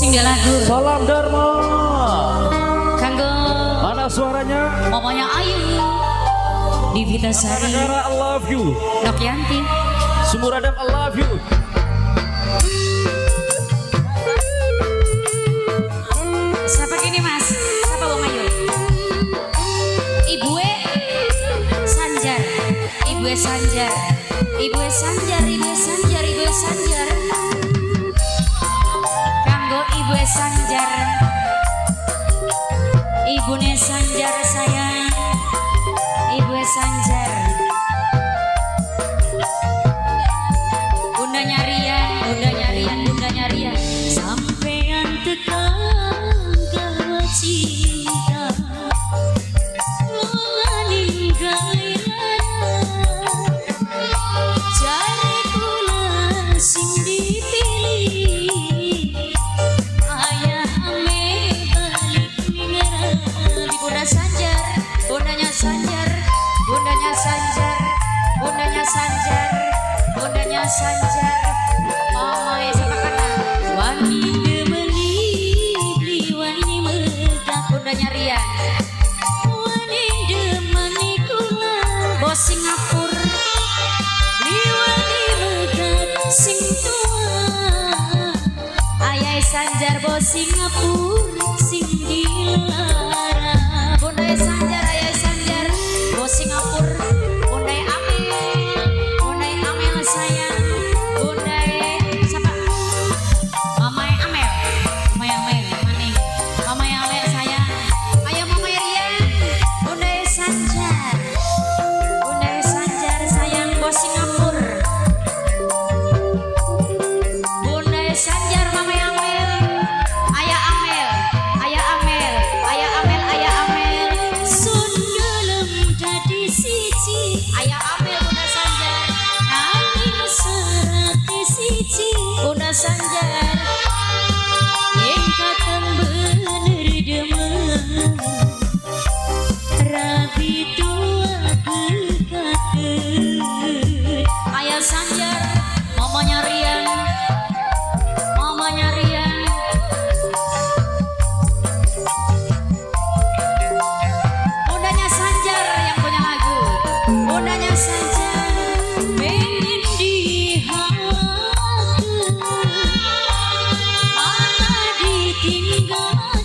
sing lagu. Salam Dharma. Kanggo Mana suaranya? mamanya Ayu di Vitasari. Negara I love you. Nokyanti. Sumuradam I love you. Siapa gini mas? Siapa Bang Ayu? Ibu Sanjar. Ibu Sanjar. Ibu Sanjar. Ibu Sanjar. Ibu Sanjar. Kanggo Ibu Sanjar. Ibune Sanjar sayang. Ibu Sanjar. Bunda nyarian, bunda nyarian, bunda nyarian. Sampean tekan gawa cinta. Meninggal jari kula sing dipilih. Ayah ame balik ninggal di Bunda Sanjar, bundanya Sanjar, bundanya Sanjar, bundanya Sanjar, bundanya Sanjar. Mama siapa kana? Wani demeni beli wani megah bundanya Rian. Wani demeni kula bos Singapura. Beli wani megah sing tua. Ayah Sanjar bos Singapura sing dilara. Bunda Sanjar, ayah Sanjar bos Singapura. Bunda Amel, Bunda Amel sayang. Bunda siapa? Mama Amel, Mama Amel maning. Mama Amel sayang. Ayo Mama Rian. Bunda Sanjar, Bunda Sanjar sayang bos Singapura. Bunda Sanjar, Mama Amel, Ayah Amel, Ayah Amel, Ayah Amel, Ayah Amel. Sun gelem dadi siji. Ayah Amel, Bunda Sanjar. Nanging serati siji. Bunda Sanjar. Yang kateng bener demen. Rabi tua kekaten. Ayah Sanjar, mamanya Rian. Mamanya Rian. Bundanya Sanjar yang punya lagu. Bundanya Sanjar pengen dihawakan, mana ditinggalkan.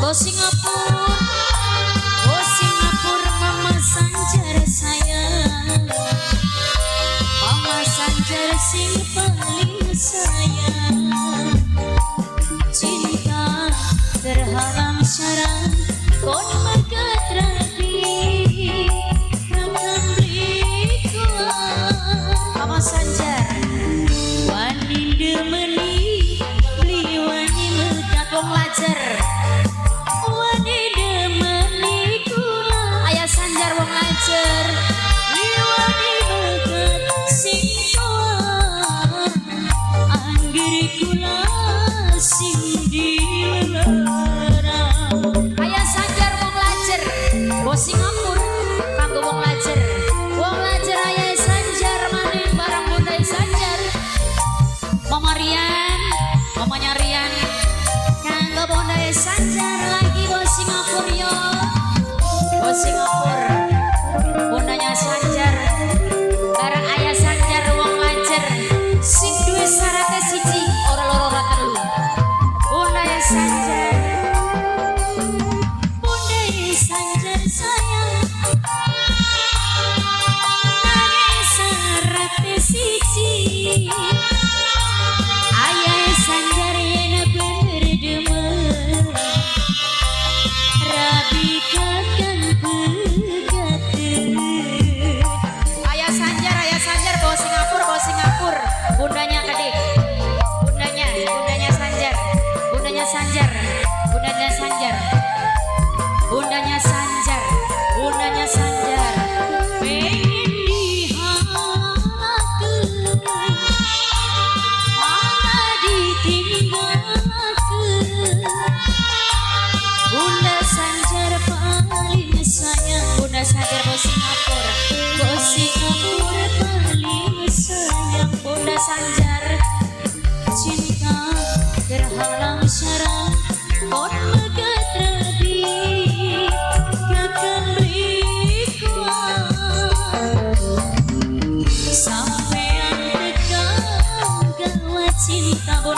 Bos Singapura, bos Singapura, Mama Sanjar sayang. Mama Sanjar sing paling sayang. Cinta terhalang syarat kon makat rapi. Rakam beli kuat Mama Sanjar. Wani demeni beli wani megah wong lajar. Wani demeni kula ayah Sanjar wong lajar. Beli wani megah sing tua. Anggere kula sing dilara. Ayah Sanjar wong lajar bos Singapura kanggo wong lajar. Wong lajar ayah Sanjar maning barang Bunda Sanjar. Mama Rian, mamanya Rian kanggo Bunda Sanjar lagi bos Singapura yo. Bos Singapura bundanya Sanjar barang ayah Sanjar wong lajar. Sing duwe syaratnya siji ora loro ora telu. Bunda Sanjar, Bunda Sanjar sayang. Nanging syaratnya siji. Ayah Sanjar yen bener demen. Rabi kakang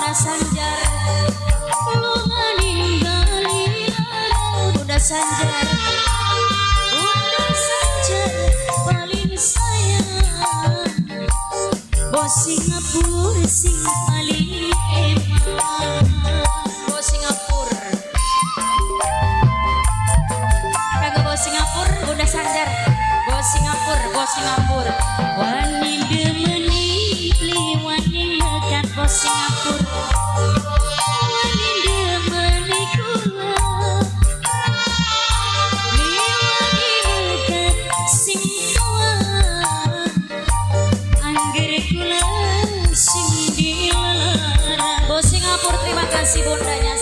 Bunda Sanjar lunga ninggali Bunda Sanjar paling sayang bos Singapura sing paling emang bos Singapura kagak bos Singapura Bunda Sanjar bos Singapura wani demeni wani lekat bos Singapura wani demeni kula wani lekat sing tua angger kula sing dilara bos Singapura terima kasih bundanya